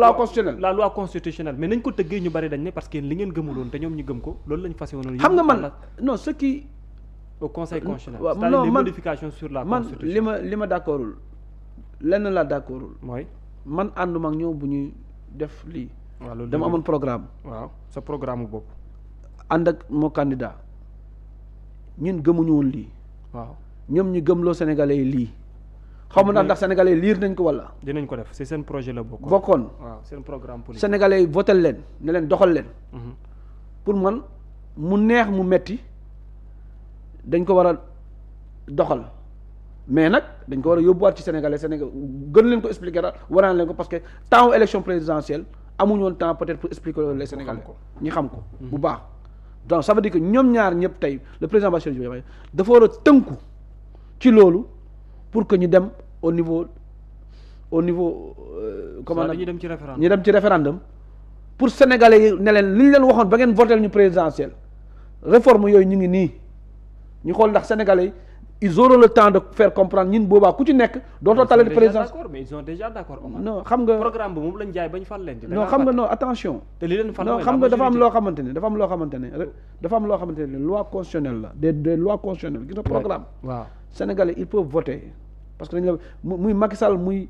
la loi constitutionnelle mais nañ ko tëggee ñu bari dañ ne parce que li ngeen gëmuloon te ñoom ñu gëm ko loolu lañ fas yéene. xam nga man non ce qui. au conseil constitutionnel. waaw c'est-à-dire les man modifications sur la constitution. man li ma d'accordul lenn laa d'accordul. mooy. man ànduma ak ñoom bu ñuy def lii. waaw loolu dama amoon programme. waaw sa programme bopp. ànd ak moo candidat ñun gëmuñu woon lii. waaw ñoom ñu gëmloo sénégalais yi lii. xaw ma ndax sénégalais yi liir nañ ko wala. dinañ ko def c'est seen projet la bokkoon. waaw seen programme politique. sénégalais yi voté leen ne leen doxal leen. pour man mu neex mu metti dañ ko war a doxal mais nag dañ ko war a yóbbuwaat ci sénégal gën leen ko expliquer waraan leen ko parce que temps élection présidentielle amuñu woon temps peut-être pour expliquer loolu les sénégalais ñi xam ko bu baax. donc ça veut dire que ñoom ñaar ñëpp tey le président Bassirou Diomaye dafa war a tënku ci loolu pour que ñu dem au niveau comment ñu dem ci référendum ñu dem ci référendum pour sénégalais yi ne leen li ñu leen waxoon ba ngeen voté ñu présidentielle réforme yooyu ñu ngi nii ñu xool ndax sénégalais yi ils auront le temps de faire comprendre ñun boobaa ku ci nekk dootoo talent président mais ils sont déjà d'accord non xam nga programme bi moom lañ jaay bañ fal leen non xam nga non attention te li leen fal non xam nga dafa am loo xamante ne loi constitutionnelle la des lois constitutionnelles gis nga programme waaw sénégalais ils peuvent voter parce que dañ la muy Macky Sall muy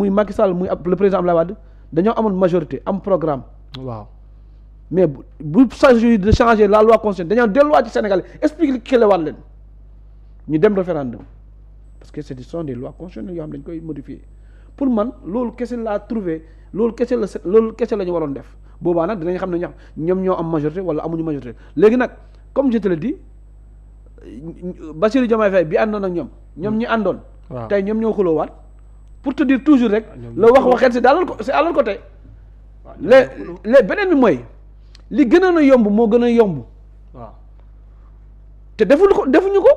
Macky Sall muy le président Abdoulaye Wade dañoo amoon majorité am programme waaw mais bu s'agit de changer la loi constitutionnelle dañoo delluwaat ci sénégalais expliquer waat leen ñu dem référendum parce que ce sont des lois constitutionnelles yoo xam dañ koy modifier pour man loolu kese laa trouvé loolu kese la ñu waroon def boobaa nag dinañ xam ne ñoom ñoo am majorité wala amuñu majorité léegi nag comme je te le dis Bassirou Diomaye Faye bi àndoon ak ñoom ñi àndoon tey ñoom ñoo xuloowaat pour te dire toujours rek la waxeet c'est à leur côté les beneen bi mooy li gënoon a yomb moo gën a yomb waaw te defuñu ko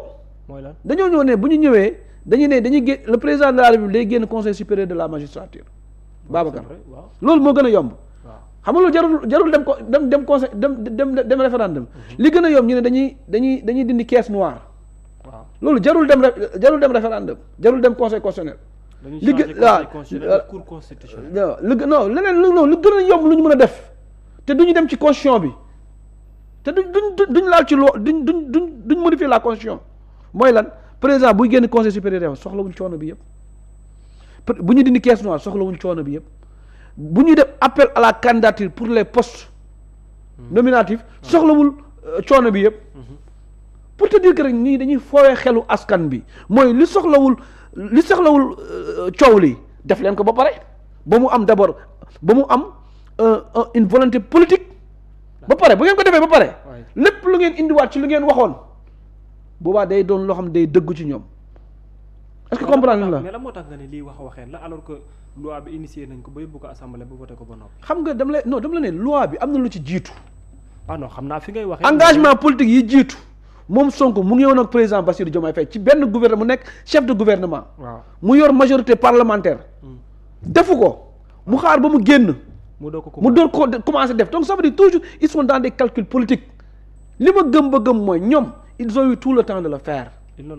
mooy lan dañoo ñëw ne bu ñu ñëwee dañuy génn le président de la République day génn conseil supérieur de la magistrature Babacar loolu moo gën a yomb xam nga loolu jarul dem conseil dem référendum li gën a yomb ñu ne dañuy dindi caisse noire loolu jarul dem référendum jarul dem conseil constitutionnel li cour constitutionnel non leneen lu gën a yomb lu ñu mën a def te duñu dem ci constitution bi te duñ laal ci loi duñ modifier la constitution mooy lan président buy génn conseil supérieur soxlawuñ coono bi yëpp bu ñu dindi caisse noire soxlawuñ coono bi yëpp bu ñuy def appel à la candidature pour les postes nominatifs soxlawul coono bi yëpp pour te dire que rek ñii dañuy foowee xelu askan bi mooy li soxlawul coow li def leen ko ba pare ba mu am d'abord ba mu am une volonté politique ba pare bu ngeen ko defee ba pare lépp lu ngeen indiwaat ci lu ngeen waxoon boobaa day doon loo xam day dëggu ci ñoom est-ce que comprendre la mais la moo tax nga ne lii waxeen la alors que loi bi initié nañ ko ba yóbbu ko assemblée ba voté ko ba noppi xam nga dama la ne loi bi am na lu ci jiitu non xam naa fi ngay waxee engagement politique yi jiitu moom Sonko mu ngi woon ak président Bassirou Diomaye Faye ci benn gouvernement mu nekk chef de gouvernement mu yor majorité parlementaire defu ko mu xaar ba mu génn mu door ko commencé def donc ça veut dire toujours ils sont dans des calculs politiques li ma gëm ba gëm mooy ñoom ils ont eu tout le temps de le faire ils ne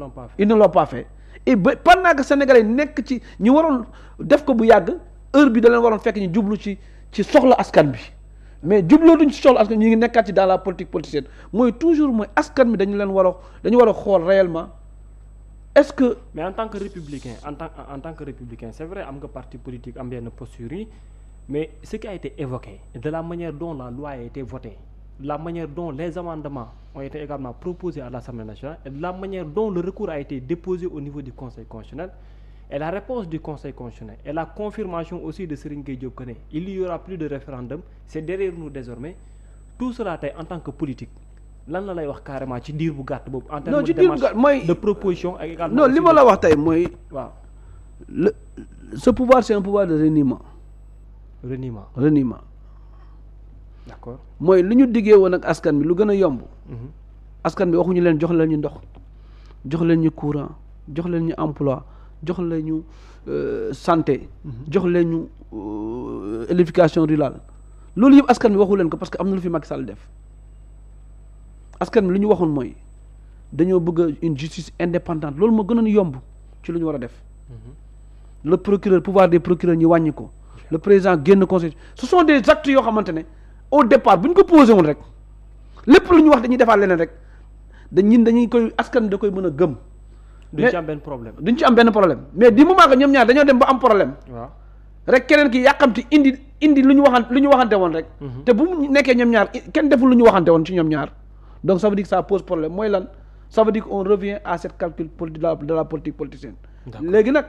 l'ont pas fait et ba pendant que sénégalais nekk ci ñu waroon def ko bu yàgg heure bi da leen waroon fekk ñu jublu ci soxla askan bi mais jubloo duñ ci soxla askan ñu ngi nekkaat ci dans la politique politicienne mooy toujours mooy askan bi dañu war a xool réellement est-ce que mais en tant que républicain en tant que républicain c'est vrai am nga parti politique am yenn posture yi mais ce qui a été évoqué de la manière dont la loi a été votée la manière dont les amendements ont été également proposés à l'Assemblée nationale et de la manière dont le recours a été déposé au niveau du Conseil constitutionnel et la réponse du Conseil constitutionnel et la confirmation aussi de Serigne Gueye Diop que ne il y aura plus de référendum c'est derrière nous désormais tout cela tey en tant que politique lan la lay wax carrément ci diir bu gàtt boobu en termes de démarche de proposition ak également non li ma la wax tey mooy waaw ce pouvoir c'est un pouvoir de reniement d'accord mooy lu ñu diggee woon ak askan bi lu gën a yomb askan bi waxuñu leen jox leen ñu ndox jox leen ñu courant jox leen ñu emploi jox leen ñu santé jox leen ñu éducation rurale loolu yëpp askan bi waxu leen ko parce que am na lu fi Macky Sall def askan bi lu ñu waxoon mooy dañoo bëgg une justice indépendante loolu moo gënoon yomb ci lu ñu war a def le procureur pouvoir des procureurs ñu wàññi ko le président génn constitution ce sont des actes yoo xamante ne au départ bu ñu ko posé woon rek lépp lu ñu wax dañuy defaat leneen rek dañuy koy askan da koy mën a gëm. duñ ci am benn problème duñ ci am benn problème mais du moment que ñoom ñaar dañoo dem ba am problème. waaw rek keneen ki yàqamti indi lu ñu waxante woon rek. te bu mu nekkee ñoom ñaar kenn deful lu ñu waxante woon ci ñoom ñaar donc ça veut dire que ça pose problème mooy lan ça veut dire qu'on revient à cette calcul de la politique politicienne. léegi nag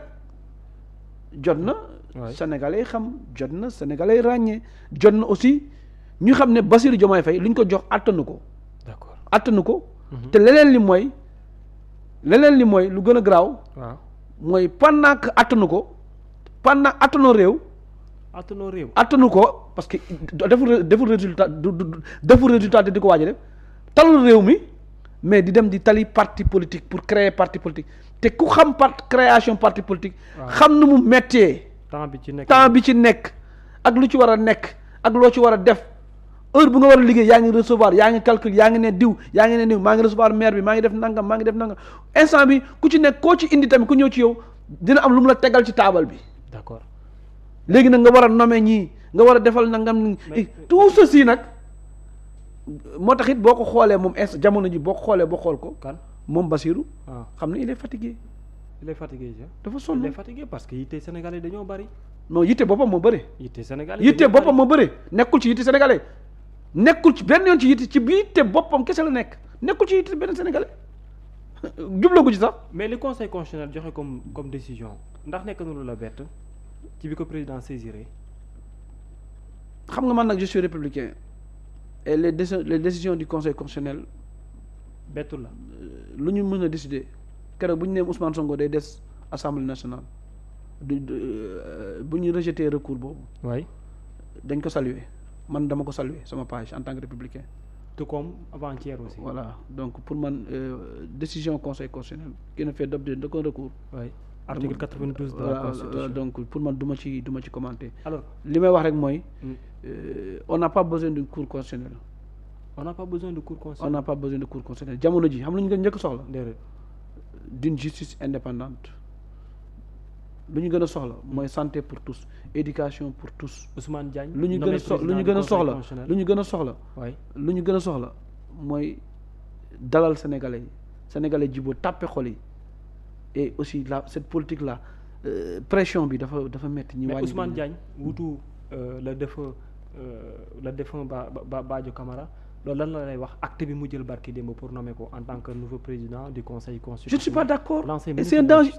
jot na. Sénégalais xam jot na Sénégalais ràññee jot na aussi ñu xam ne Bassirou Diomaye Faye lu ñu ko jox attanu ko. d'accord attanu ko. te leneen li mooy lu gën a garaaw. waaw mooy pendant que attanu ko pendant attanu réew. attanu ko parce que deful résultat deful résultat te di ko waaj a def talul réew mi mais di dem di tali parti politique pour créer parti politique te ku xam création parti politique. xam nu mu méttee. temps bi ci nekk ak lu ci war a nekk ak loo ci war a def heure bu nga war a liggéey yaa ngi recevoir yaa ngi calcul yaa ngi ne diw maa ngi recevoir maire bi maa ngi def nangam instant bi ku ci nekk koo ci indi tamit ku ñëw ci yow dina am lu mu la tegal ci taabal bi. d'accord léegi nag nga war a nommer ñii nga war a defal nangam tout ceci nag moo tax it boo ko xoolee moom jamono ji boo ko xoolee boo xool ko. kan moom Bassirou. xam ne il est fatigué. dafa sonn. il est fatigué parce que yitte sénégalais dañoo bari. non yitte boppam moo bëri. yitte boppam moo bëri nekkul ci yitte sénégalais nekkul ci benn yoon ci yitte ci biir yitte boppam kese la nekk nekkul ci yitte benn sénégalais jublagu ci sax. mais li conseil constitutionnel joxe comme décision ndax nekk na lu la bett ci bi ko président saisiré. xam nga man nag je suis républicain et les décisions du conseil constitutionnel. bettu la lu ñu mën a décider keroog bu ñu nee Ousmane Sonko day des assemblée nationale bu ñu rejeté recours boobu. waay dañ ko saluer man dama ko saluer sama page en tant que républicain. tout comme avant-hier aussi. voilà donc pour man décision conseil constitutionnel qui ne fait d'objet d'aucun recours. waay article 92 de la constitution. donc pour man du ma ci commenter. alors li may wax rek mooy. on n'a pas besoin d'une cour constitutionnelle. on n'a pas besoin de cour constitutionnelle. jamono ji xam lu ñu gën njëkk soxla. déedéet. d'une justice indépendante. lu ñu gën a soxla mooy santé pour tous éducation pour tous. Ousmane Diagne lu ñu gën a soxla mooy dalal sénégalais jiboo tàppe xol yi et aussi cette politique là pression bi dafa metti ñu wàññi. mais Ousmane Diagne wutu le défunt Badio Camara loolu lan la lay wax acte bi mu jël barki démb pour nommer ko en tant que nouveau président du conseil constitutionnel. je ne suis pas d'accord c'est un danger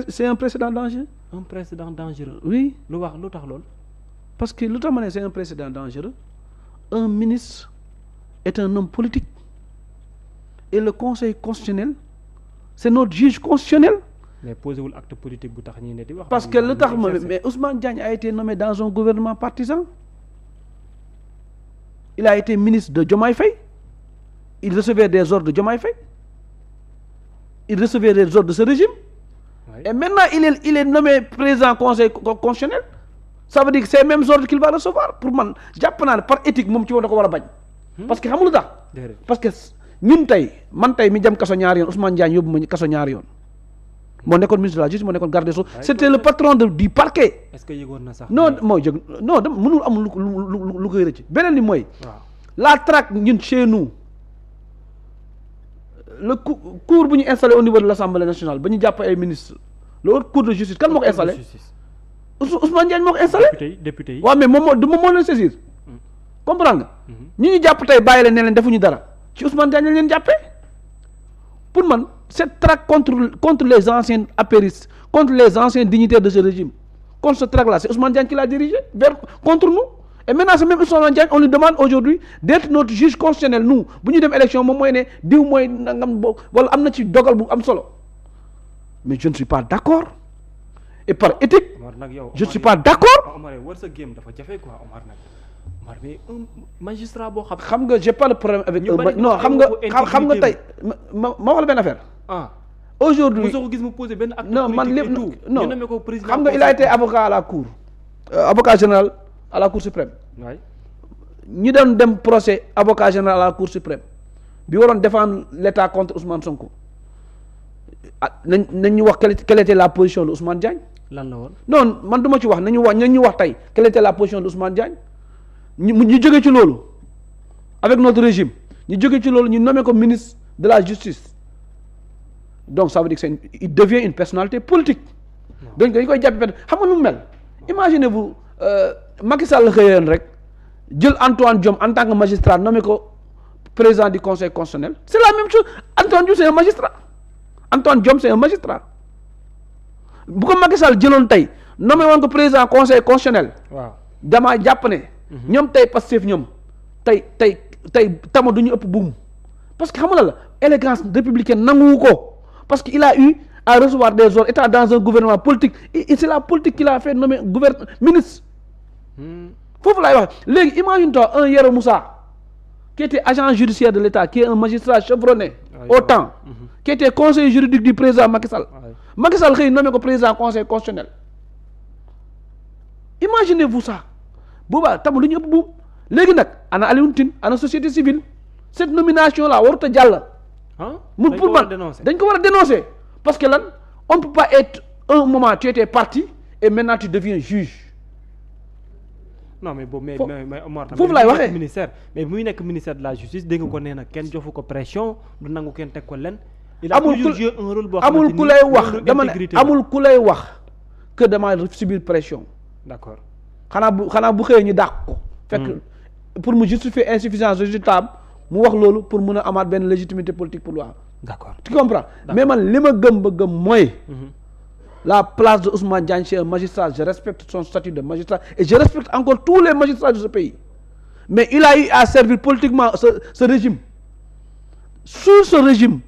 c'est un précédent dangereux. un précédent dangereux. oui lu tax loolu. parce que lu tax ma ne c'est un précédent dangereux un ministre est un homme politique et le conseil constitutionnel c'est notre juge constitutionnel. mais posé wul acte politique bu tax ñi ne di wax. parce que lu tax mais Ousmane Diagne a été nommé dans un gouvernement partisan. il a été ministre de Diomaye Faye il recevait des ordres de Diomaye Faye il recevait des ordres de ce régime. Oui. Et maintenant il est nommé président conseil constitutionnel ça veut dire que c'est mêmes ordres qu'il va recevoir pour man jàpp naa ne par éthique moom ci woon da ko war a bañ. parce que xam nga lu tax. parce que ñun man tey mi jëm kaso ñaari yoon Ousmane Diagne yóbbu ma kaso ñaari yoon. moo nekkoon ministre de la justice moo nekkoon garde des sceaux c'était le patron du parquet. est-ce que yëgoon na sax. non mooy jëg non dem mënul am lu koy rëcc beneen li mooy. la traque ñun chez nous le cour bu ñu installé au niveau de l'Assemblée nationale ba ñu jàpp ay ministres le haute cour de justice kan moo ko installé. Ousmane Diagne moo ko installé. député yi waaw mais moom moo leen saisir. comprendre nga. ñu jàpp tey bàyyi leen ne leen defuñu dara ci Ousmane Diagne lañ leen jàppee pour man. cette traque contre les anciens apéristes contre les anciens dignitaires de ce régime contre ce traque-là c'est Ousmane Diagne qui l'a dirigé contre nous et maintenant c'est même Ousmane Diagne on lui demande aujourd'hui d'être notre juge constitutionnel nous bu ñu dem élection moom mooy ne diw mooy nangam wala am na ci dogal bu am solo mais je ne suis pas d'accord et par éthique je ne suis pas d'accord. Omar war sa game dafa jafe quoi Omar nag Omar mais un magistrat boo xam nga j'ai pas le problème avec non xam nga tey ma wax la benn affaire. Aujourd'hui mosoo ko gis mu posé benn acte non man lépp non ko président xam nga il a été avocat à la cour avocat général à la cour suprême. waay ñi doon dem procès avocat général à la cour suprême bi waroon défendre l'État contre Ousmane Sonko nañ ñu wax quelle était la position de Ousmane Diagne. lan la woon non man du ma ci wax nañu wax tey quelle était la position de Ousmane Diagne ñu jóge ci loolu avec notre régime ñu jóge ci loolu ñu nommé ko ministre de la justice donc ça veut dire que il devient une personnalité politique. donc dañ koy jàppe xam nga nu mu mel. imaginez-vous Macky Sall xëyoon rek jël Antoine Diome en tant que magistrat nommé ko président du conseil constitutionnel c'est la même chose Antoine Diome c'est un magistrat Antoine Diome c'est un magistrat bu ko Macky Sall jëloon tey nommé woon ko président conseil constitutionnel. waaw damaa jàpp ne. ñoom tey Pastef ñoom tey tama du ñu ëpp buum parce que xam nga la élégance républicaine nanguwu ko parce que il a eu à recevoir des ordres étant dans un gouvernement politique et c'est la politique qui l'a fait nommer ministre foofu laay wax léegi imagine-toi un Yero Moussa qui était agent judiciaire de l'État qui est un magistrat chevronné au temps qui était conseiller juridique du président Macky Sall Macky Sall xëy nommé ko président conseil constitutionnel imaginez-vous ça boobaa tam lu ñu ëpp buum léegi nag ana Alioune Tine ana société civile cette nomination là warut a jàll. mu pour man dañ ko war a dénoncer parce que lan on ne peut pas être un moment tu étais parti et maintenant tu deviens juge. non mais boobu mais Omar foofu laay waxee ministère mais muy nekk ministère de la justice dégg nga ko nee na kenn jofu ko pression du nangu kenn teg ko len. il a toujours joué un rôle boo xamante ni amul ku lay wax dama ne amul ku lay wax que dama subir pression. d'accord xanaa bu xëyee ñu dàq ko. fekk pour mu justifier insuffisance résultat mu wax loolu pour mun a amaat benn légitimité politique pour wax. d'accord tu comprends mais man li ma gëm ba gëm mooy. la place de Ousmane Diagne c'est un magistrat je respecte son statut de magistrat et je respecte encore tous les magistrats de ce pays mais il a eu à servir politiquement ce régime sous ce régime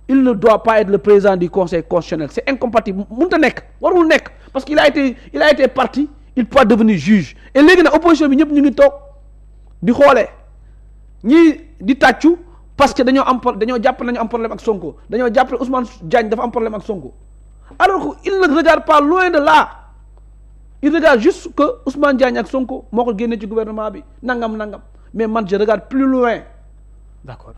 il ne doit pas être le président du conseil constitutionnel c'est incompatible mënut a nekk warul nekk parce que il a été parti il peut devenir juge et léegi nag opposition bi ñëpp ñu ngi toog di xoolee ñii di tàccu parce que dañoo jàpp nañu am problème ak Sonko dañoo jàpp ne Ousmane Diagne dafa am problème ak Sonko alors qu'il ne regarde pas loin de là il regarde juste que Ousmane Diagne ak Sonko moo ko génne ci gouvernement bi nangam mais man je regarde plus loin. d'accord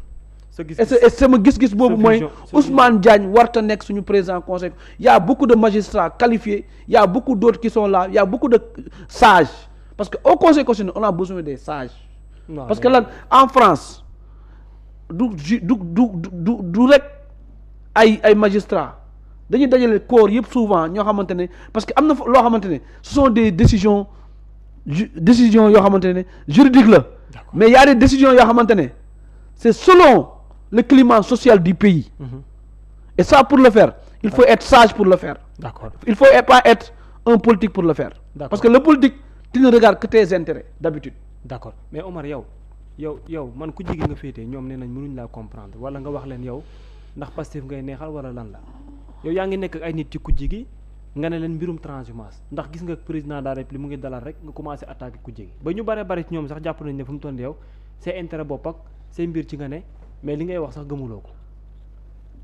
et sama gis-gis boobu mooy Ousmane Diagne warta nekk suñu président conseil il y a beaucoup de magistrats qualifiés il y a beaucoup d'autres qui sont là il y a beaucoup de sages parce que au conseil constitutionnel on a besoin des sages. Non, parce que lan en France du rek ay magistrats. dañuy dajale corps yëpp souvent ñoo xamante ne parce que am na loo xamante ne ce sont des décisions yoo xamante ne juridiques la mais il y a des décisions yoo xamante ne c'est selon le climat social du pays et ça pour le faire il faut être sage pour le faire d'accord il faut pas être un politique pour le faire parce que le politique tu ne regardes que tes intérêts d'habitude d'accord mais Omar yow man ku jigi nga féetee ñoom nee nañ mënuñ laa comprendre wala nga wax leen yow ndax Pastef ngay neexal wala lan la yow yaa ngi nekk ak ay nit ci kujje gi nga ne leen mbirum transhumance ndax gis nga président de la République mu ngi dalal rek nga commencé attaquer kujje gi ba ñu bare ci ñoom sax jàpp nañ ne fu mu toll yow c'est intérêt bopp ak c'est mbir ci nga ne mais li ngay wax sax gëmuloo ko.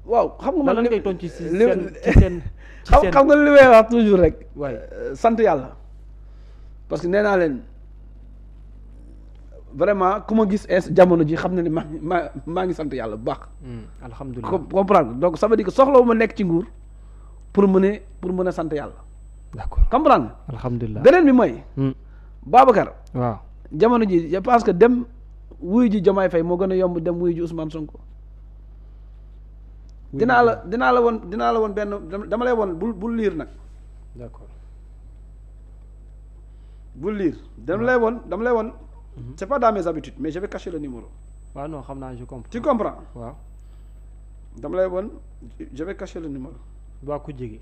waaw xam nga man lan ngay toon ci seen xam nga li may wax toujours rek. waaye sant yàlla parce que nee naa leen vraiment ku ma gis jamono ji xam na ne maa ngi sant yàlla bu baax. alhamdulilah comprendre donc ça veut dire que soxlawu ma nekk ci nguur pour mën a sant yàlla. d'accord comprendre. alhamdulilah beneen bi mooy. Babacar. waaw jamono ji je pense que dem wuyu ji Diomaye Faye moo gën a yomb dem wuyu ji Ousmane Sonko. dinaa la woon benn dama lay woon bul liir nag. d'accord bul liir dama lay woon. c'est pas dans mes habitudes mais je vais cacher le numéro. waaw non xam naa je comprends. tu comprends. waaw. dama lay woon je vais cacher le numéro. waa ku jigi.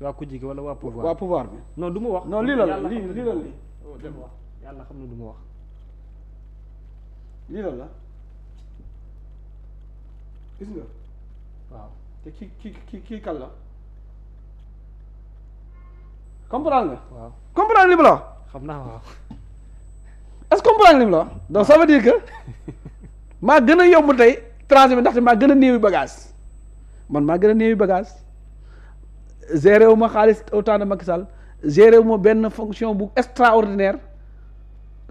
waa ku jigi wala waa pouvoir. waa pouvoir bi. non du ma wax. non lii la lii la yàlla xam na du ma wax. lii la gis nga. waaw te kii kan la. comprendre nga. waaw comprendre li ma la wax. xam naa waaw. est-ce que comprendre li mu la wax donc ça veut dire que maa gën a yomb tey transmettre ndaxte maa gën a néewi bagage man maa gën a néewi bagage géré wu ma xaalis au temps de Macky Sall géré wu ma benn fonction bu extraordinaire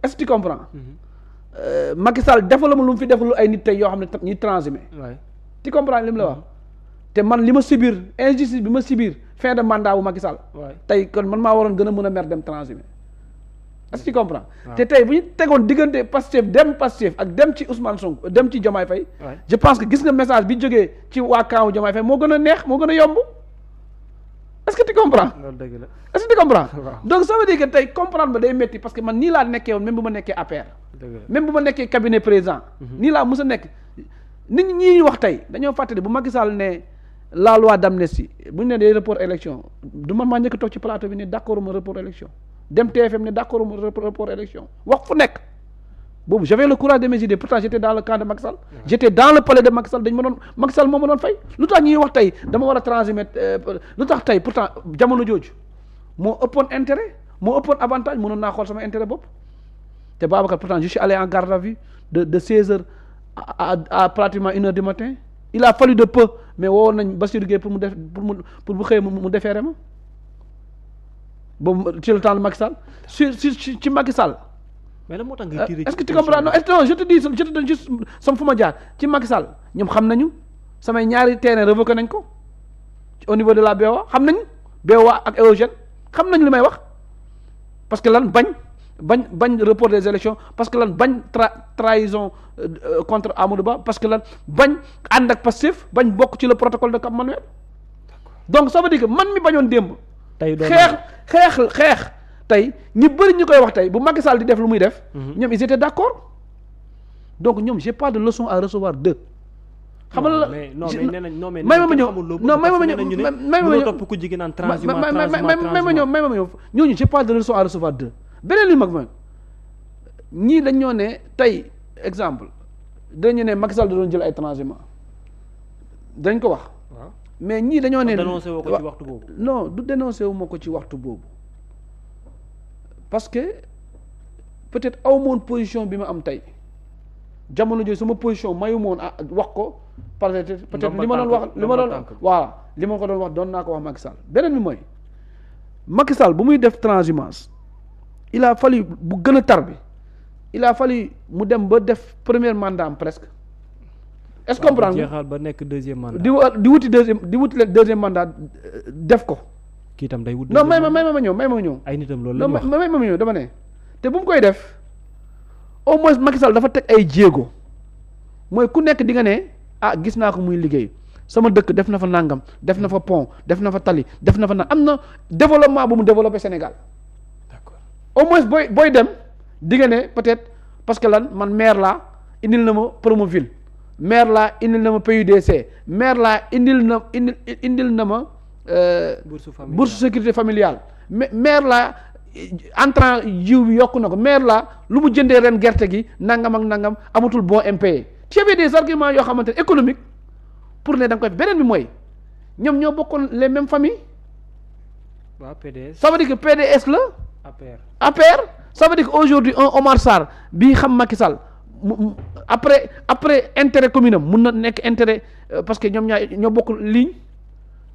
est-ce que tu comprends. Macky Sall defal ma lu mu fi defal ay nit tey yoo xam ne ñuy transhumé. waay tu comprends li mu la wax te man li ma subir injustice bi ma subir fin de mandat wu Macky Sall. tey kon man maa waroon gën a mën a mer dem transhumé. est-ce que tu comprends. te tey bu ñu tegoon diggante Pastef ak dem ci Ousmane Sonko dem ci Diomaye Faye. je pense que gis nga message bi jógee ci waa camp Diomaye Faye moo gën a neex moo gën a yomb. est-ce que tu comprends. loolu dëgg la est-ce que tu comprends. donc ça veut dire que tey comprendre ba day métti parce que man nii laa nekkee woon même bu ma nekkee APR. même bu ma nekkee cabinet président. nii laa mës a nekk nit ñi wax tey dañoo fàttali bu Macky Sall ne la loi d'amnistie bu ñu ne day report élection du man maa njëkk a toog ci plateau bi ne d'accord ma report élection dem TFM ne d'accord ma report élection wax fu nekk boobu j'avais le courage de mes idées pourtant j'étais dans le camp de Macky Sall. j'étais dans le palais de Macky Sall dañ ma doon Macky Sall moo ma doon fay lu tax ñuy wax tey dama war a transmettre lu tax tey pourtant jamono jooju moo ëppoon intérêt moo ëppoon avantage mënoon naa xool sama intérêt bopp te Babacar pourtant je suis allé en garde à vue de 16 heures à pratiquement 1 heure du matin il a fallu de peu mais woowoon nañ Bassirou Guèye pour mu def pour bu xëyee mu defeere ma boobu ci le temps de Macky Sall ci Macky Sall. mais lan moo tax nga tiré est-ce que tu comprends non je te dis juste sama fu ma jaar ci Macky Sall ñoom xam nañu samay ñaari terrain révoqué nañ ko au niveau de la BOA xam nañu BOA ak Eogène xam nañu li may wax parce que lan bañ report des élections parce que lan bañ trahison contre Amadou Ba parce que lan bañ ànd ak Pastef bañ bokk ci le protocole de Cap Manuel donc ça veut dire que man mi bañoon démb xeex tey ñi bëri ñu koy wax tey bu Macky Sall di def lu muy def ñoom ils étaient d'accord donc ñoom j'ai pas de leçon à recevoir d'eux xam nga la may ma ñëw ñooñu j'ai pas de leçon à recevoir d'eux beneen li mag ma ñii dañ ñoo ne tey exemple dañu ne Macky Sall da doon jël ay transhumants dañ ko wax mais ñii dañoo ne dénoncé woo ko ci waxtu boobu non du dénoncé wu ma ko ci waxtu boobu parce que peut-être aw moon position bi ma am tey jamono jooju sama position mayu moon wax ko peut-être li ma doon wax li ma ko doon wax doon naa ko wax Macky Sall beneen bi mooy Macky Sall bu muy def transhumance il a fallu bu gën a tar bi il a fallu mu dem ba def premier mandat am presque est-ce que comprendre jeexal ba nekk deuxième mandat di wuti deuxième mandat def ko kii tam day wut non may ma ñëw ay nitam loolu lañ wax may ma ñëw dama ne te bu mu koy def au moins Macky Sall dafa teg ay jéego mooy ku nekk di nga ne gis naa ko muy liggéey sama dëkk def na fa nangam def na fa pont def na fa tali def na fa am na développement bu mu développé Sénégal d'accord au moins booy dem di nga ne peut-être parce que lan man maire laa indil na ma Promoville maire laa indil na ma PUDC maire laa indil na ma bourse sécurité familiale maire laa entrant jiw bi yokku na ko maire laa lu mu jëndee ren gerte gi nangam ak nangam amatul bon impayé tu avais des arguments yoo xamante ne économique pour ne da nga koy beneen bi mooy ñoom ñoo bokkoon les mêmes familles. waaw PDS ça veut dire que PDS la. APR ça veut dire que aujourd'hui un Omar Sarr bii xam Macky Sall mu après intérêt commune am mun na nekk intérêt parce que ñoom ñoo bokk ligne.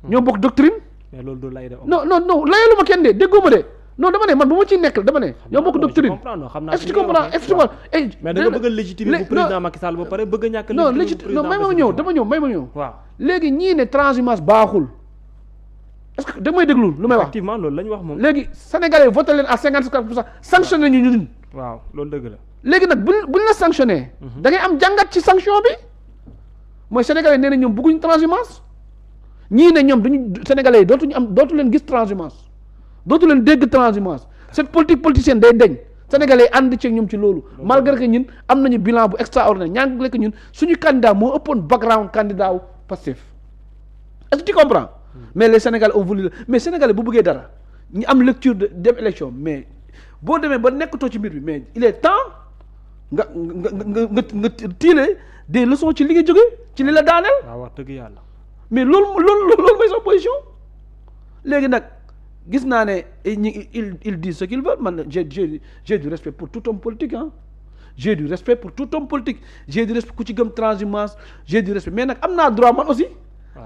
ñoo bokk doctrine. mais loolu du lay de. non layalu ma kenn de déggoo ma de non dama ne man bu ma ciy nekk dama ne. ñoo bokk doctrine est-ce que tu comprends est-ce que tu comprends. mais da nga bëgg a légitimer bu président Macky Sall ba pare bëgg a ñàkk non may ma ñëw. waaw léegi ñii ne transhumance baaxul est-ce que da may déglu lu may wax. effectivement loolu la ñu wax moom. léegi sénégalais voté leen à 54% sanctionné ñu ñun. waaw loolu dëgg la. léegi nag buñ la sanctionné. da ngay am jàngat ci sanction bi mooy sénégalais nee na ñoom bëgguñ transhumance ñii ne ñoom duñu sénégalais yi dootu leen gis transhumance dootu leen dégg transhumance cette politique politicienne day deñ sénégalais yi ànd ci ñoom ci loolu malgré que ñun am nañu bilan bu extraordinaire ñaan lekk ñun suñu candidat moo ëppoon background candidat wu Pastef est-ce que tu comprends mais les sénégalais ont voulu mais sénégalais bu bëggee dara ñu am lecture de dem élection mais boo demee ba nekkatoo ci mbir bi mais il est temps nga tirer des leçons ci li nga jógee ci li la daaneel. waaw wax dëgg yàlla. mais loolu mooy sa position léegi nag gis naa ne il dit ce qu'il veut man j'ai du respect pour tout homme politique j'ai du respect pour tout homme politique j'ai du respect ku ci gëm transhumance j'ai du respect mais nag am naa droit man aussi.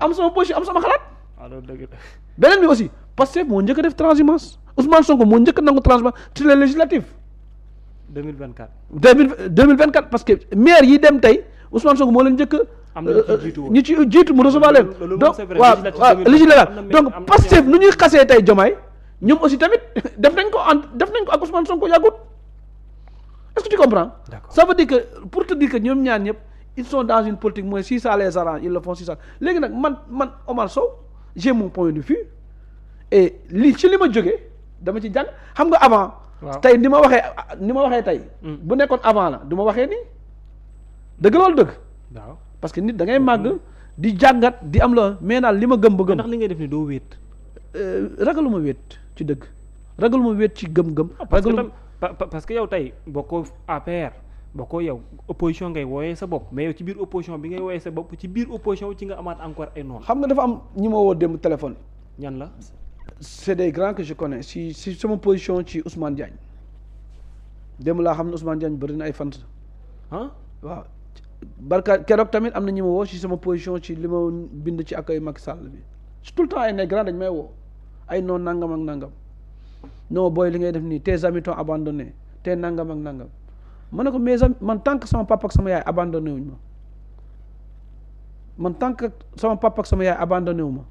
am sama position am sama xalaat. waaw loolu dëgg la. beneen bi aussi Pastef moo njëkk a def transhumance Ousmane Sonko moo njëkk a nangu transhumance ci les législatives. 2024 parce que maire yi dem tey Ousmane Sonko moo leen njëkk ñi ci jiitu mu recevoir leen. donc waaw législative donc Pastef nu ñuy xasee tey Diomaye ñoom aussi tamit def nañ ko ak Ousmane Sonko yàggut est-ce que tu comprends. Ça veut dire que pour te dire que ñoom ñaar ñëpp ils sont dans une politique mooy si ça les arrange ils le font si ça léegi nag man Omar Sow j'ai mon point de vue et ci li ma jógee dama ci jàng xam nga avant. tey ni ma waxee tey. bu nekkoon avant la du ma waxee nii dëgg loolu dëgg. waaw parce que nit da ngay màgg di jàngat di am la mais daal li ma gëm ba gëm. ndax li ngay def ni doo wéet. ragaluma wéet ci dëgg ragaluma wéet ci gëm-gëm. parce que yow tey bokkoo APR bokkoo yow opposition ngay wooyee sa bopp mais yow ci biir opposition bi ngay wooyee sa bopp ci biir opposition ci nga amaat encore ay noonu. xam nga dafa am ñi ma woo démb téléphone. ñan la. c'est des grands que je connais si sama position ci Ousmane Diagne démb laa xam ne Ousmane Diagne bëri na ay fans. waaw barka keroog tamit am na ñi ma woo si sama position ci li ma bind ci accueil Macky Sall bi tout le temps ay grands dañ may woo ay non nangam ak nangam non booy li ngay def nii tes amis t'ont abandonné te nangam ak nangam ma ne ko mes amis man tant que sama papa ak sama yaay abandonné wuñ ma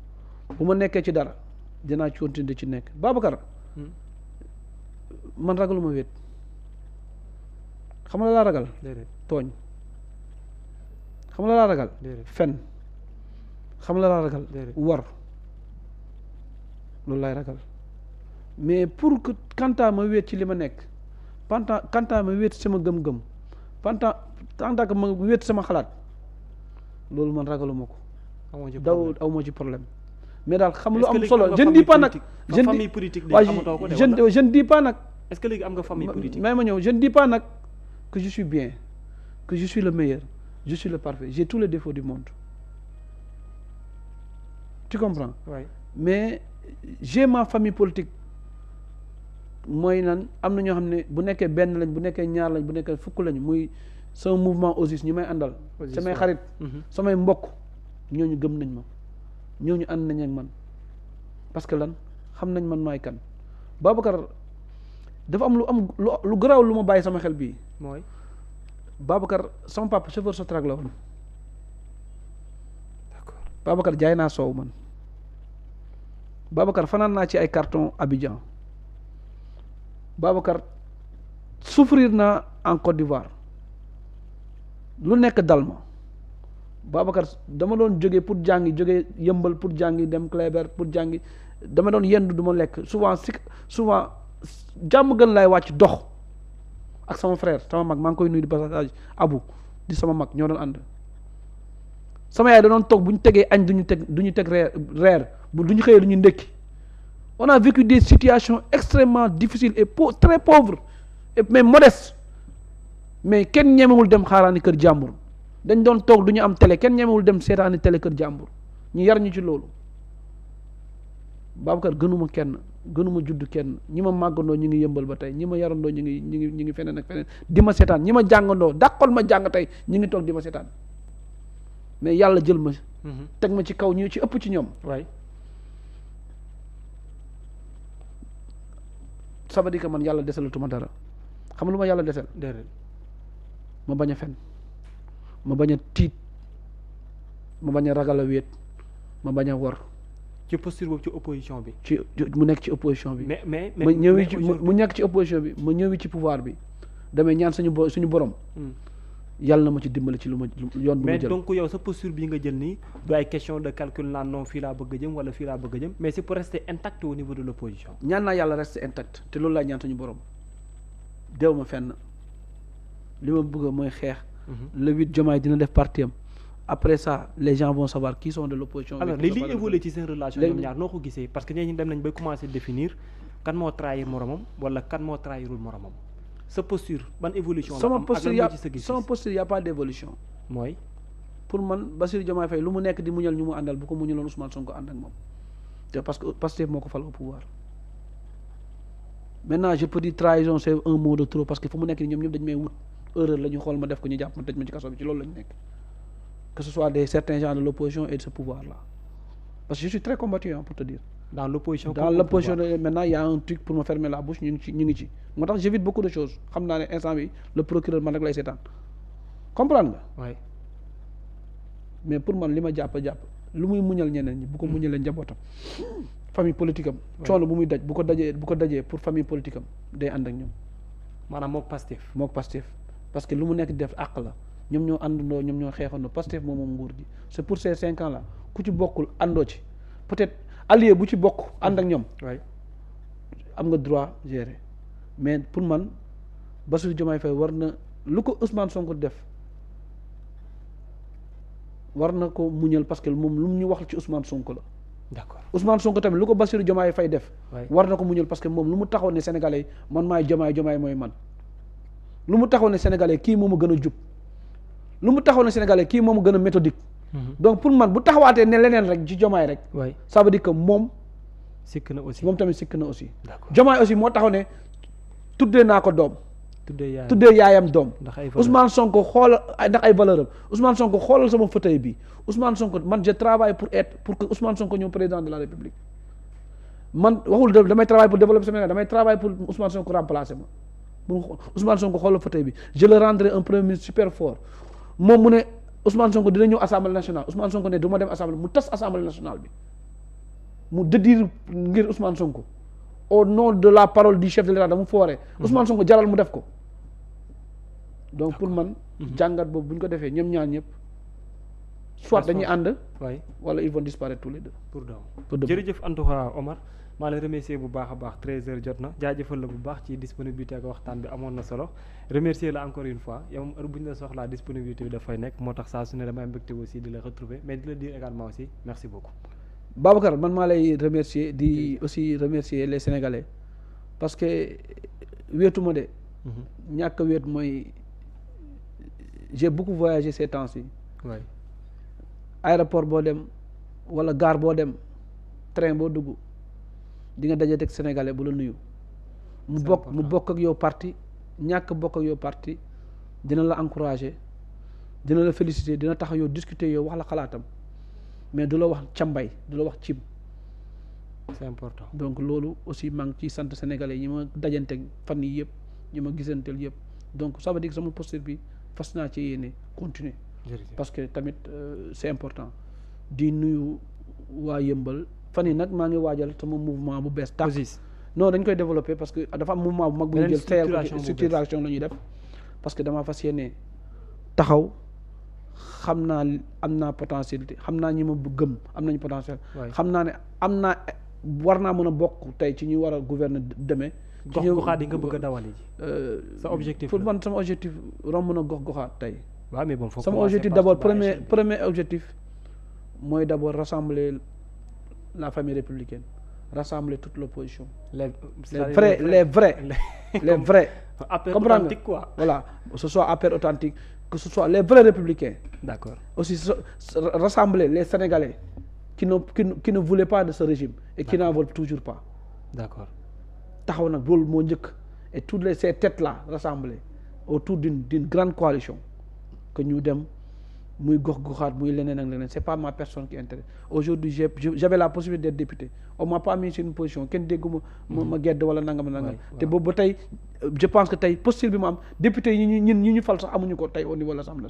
bu ma nekkee ci dara dinaa ci continuer ci nekk Babacar man ragaluma wéet xam nga laa ragal tooñ xam nga laa ragal fen xam nga laa ragal war loolu laay ragal mais pour que kantaa ma wéet ci li ma nekk kantaa ma wéet sama gëm-gëm kantaa ma wéet sama xalaat loolu man ragaluma ko aw moo ci problème mais daal xam lu am solo je ne dis pas nag je ne dis pas nag est-ce que léegi am nga famille politique may ma ñëw je ne dis pas nag que je suis bien que je suis le meilleur je suis le parfait j'ai tous les défauts du monde tu comprends mais j'ai ma famille politique mooy nan am na ñoo xam ne bu nekkee benn lañ bu nekkee ñaar lañ bu nekkee fukk lañ muy sama mouvement OSIS ñu may àndal samay xarit samay mbokk ñooñu gëm nañ ma ñooñu ànd nañ ak man parce que lan xam nañ man maay kan Babacar dafa am lu garaaw lu ma bàyyi sama xel bii mooy Babacar sama papa chauffeur Sotrac la woon d'accord Babacar jaay naa soow man Babacar fanaan naa ci ay carton Abidjan Babacar souffrir naa en Côte d'Ivoire lu nekk dal ma Babacar dama doon jóge pour jàngi jóge yëmbal pour jàngi dem Cléber pour jàngi dama doon yendu du ma lekk souvent jàmm gën lay wàcc dox ak sama frère sama mag maa ngi koy nuyu di passage Abu di sama mag ñoo doon ànd sama yaay da doon toog bu ñu tegee añ du ñu teg reer bu du ñu xëyee du ñu ndékki on a vécu des situations extrêmement difficiles et très pauvres mais modestes mais kenn ñemewul dem xaaraani kër jàmbur dañ doon toog du ñu am télé kenn ñemewul dem seetaani télé kër jàmbur ñu yar ñu ci loolu Babacar gënuma kenn gënuma judd kenn ñi ma màggandoo ñu ngi yëmbal ba tey ñi ma yarandoo ñu ngi feneen ak feneen di ma seetaan ñi ma jàngandoo dàqal ma jàng tey ñu ngi toog di ma seetaan mais yàlla jël ma teg ma ci kaw ñu ci ëpp ci ñoom ça veut dire que man yàlla desalatuma dara xam lu ma yàlla desal ma bañ a fen ma bañ a tiit ma bañ a ragal a wéet ma bañ a wor ci posture boobu ci opposition bi mu nekk ci opposition bi mais ma ñëwi ci mu nekk ci opposition bi ma ñëwi ci pouvoir bi damay ñaan suñu borom yàlla na ma ci dimbali ci lu ma yoon bu ma jël mais donc yow sa posture bii nga jël nii du ay question de calcul naan non fii laa bëgg a jëm wala fii laa bëgg a jëm mais c'est pour rester intact au niveau de l'opposition ñaan naa yàlla rester intact te loolu laay ñaan suñu borom deew ma fenn li ma bëgg mooy xeex le 8 Diomaye dina def parti am après ça les gens vont savoir qui sont de l'opposition alors li évolué ci seen relation ñoom ñaar noo ko gisee parce que ñooñu dem nañ bay commencer définir kan moo trahir moromam wala kan moo trahirul moromam sa posture ban évolution sama posture y a pas d'évolution mooy pour man Bassirou Diomaye Faye lu mu nekk di muñal ñu mu àndal bu ko muñaloon Ousmane Sonko ànd ak moom te parce que Pastef moo ko fal au pouvoir maintenant je peux dire trahison c'est un mot de trop parce que fu mu nekk ni ñoom ñëpp dañu may wut erreur la ñu xool ma def ko ñu jàpp ma tëj ma ci kaso bi ci loolu la ñu nekk que ce soit certains gens de l'opposition et de ce pouvoir là parce que je suis très combattu pour te dire dans l'opposition maintenant il y a un truc pour me fermer la bouche ñu ngi ci moo tax j'évite beaucoup de choses xam naa ne instant bi le procureur man rek lay seetaan comprendre nga mais pour man li ma jàpp lu muy muñal ñeneen ñi bu ko muñalee njabootam famille politique am coono bu muy daj bu ko dajee pour famille politique am day ànd ak ñoom maanaam mook Pastef parce que lu mu nekk def àq la ñoom ñoo àndandoo ñoom ñoo xeexandoo Pastef moom nguur gi c'est pour ces 5 ans là ku ci bokkul àndoo ci peut-être allié bu ci bokk ànd ak ñoom am nga droit gérer mais pour man Bassirou Diomaye Faye war na lu ko Ousmane Sonko def war na ko muñal parce que moom lu mu ñu wax ci Ousmane Sonko la. d'accord Ousmane Sonko tamit lu ko Bassirou Diomaye Faye def. war na ko muñal parce que moom lu mu taxaw ne sénégalais man maay Diomaye mooy man. lu mu taxaw ne sénégalais kii moo ma gën a jub lu mu taxaw ne sénégalais kii moo ma gën a méthodique. donc pour man bu taxawaatee ne leneen rek ci Diomaye rek. ça veut dire que moom. sikk na aussi moom tamit sikk na aussi. Diomaye aussi moo taxaw ne tuddee naa ko doom. tuddee yaayam doom. Ousmane Sonko xoolal ndax ay valeur am Ousmane Sonko xoolal sama fauteuil bi Ousmane Sonko man je travaille pour que Ousmane Sonko ñëw président de la République man waxul damay travailler pour développer Sénégal damay travailler pour Ousmane Sonko remplacer ma pour Ousmane Sonko xoolal fauteuil bi je le rendrai un premier ministre super fort moom mu ne Ousmane Sonko dina ñëw assemblée nationale Ousmane Sonko ne du ma dem assemblée mu tas assemblée nationale bi mu dëddiir ngir Ousmane Sonko au nom de la parole du chef de l'État dama fooree Ousmane Sonko jaral mu def ko donc pour man jàngat boobu bu ñu ko defee ñoom ñaar ñëpp soit dañuy ànd wala ils vont disparaître tous les deux pour jërëjëf en tout cas Omar maa lay remercier bu baax a baax 13h jot na jaajëfal la bu baax ci disponibilité ak waxtaan bi amoon na solo remercier la encore une fois yow heure bu ñu la soxlaa disponibilité bi dafay nekk moo tax saa su ne damay am mbégte aussi di la retrouver mais di la dire également aussi merci beaucoup Babacar man maa lay remercier di aussi remercier les Sénégalais parce que wéetuma de ñàkk a wéet mooy j'ai beaucoup voyagé ces temps-ci aéroport boo dem wala gare boo dem train boo dugg di nga daje teg Sénégalais bu la nuyu mu bokk ak yow parti ñàkk bokk ak yow parti dina la encourager dina la féliciter dina tax yow discuter yow wax la xalaatam mais du la wax cambay du la wax cib c'est important donc loolu aussi maa ngi ciy sant Sénégalais yi ma dajanteeg fan yi yëpp ñi ma gisanteel yëpp donc ça veut dire que sama posture bi fas naa ci yéene continuer parce que tamit c'est important di nuyu waa Yëmbal fan yi nag maa ngi waajal sama mouvement bu bees tàq non dañ koy développer parce que dafa am mouvement bu mag bu ñu jël teyal structuration la ñuy def parce que dama fas yéene taxaw xam naa am naa potentialité xam naa ñi ma gëm am nañu potentiel xam naa ne am naa war naa mën a bokk tey ci ñu war a gouverner demain gox-goxaat yi nga bëgg a dawale ji sa objectif pour man sama objectif romb na gox-goxaat tey waaw mais bon sama objectif d'abord premier objectif mooy d'abord rassembler la famille républicaine rassembler toute l'opposition les vrais comprendre quoi voilà que ce soit APR authentique que ce soit les vrais républicains d'accord aussi rassembler les Sénégalais qui ne voulaient pas de ce régime et qui n'en veulent toujours pas d'accord taxaw nag loolu moo njëkk et toutes ces têtes là rassemblées autour d'une grande coalition que ñu dem muy gox-goxaat muy leneen ak leneen c'est pas ma personne qui intéresse aujourd'hui j'avais la possibilité d'être député on m'a pas mis sur une position kenn dégguma ma gedd wala nangam te boobu ba tey je pense que tey posture bi mu am député yi ñi ñu fal sax amuñu ko tey au niveau de l'Assemblée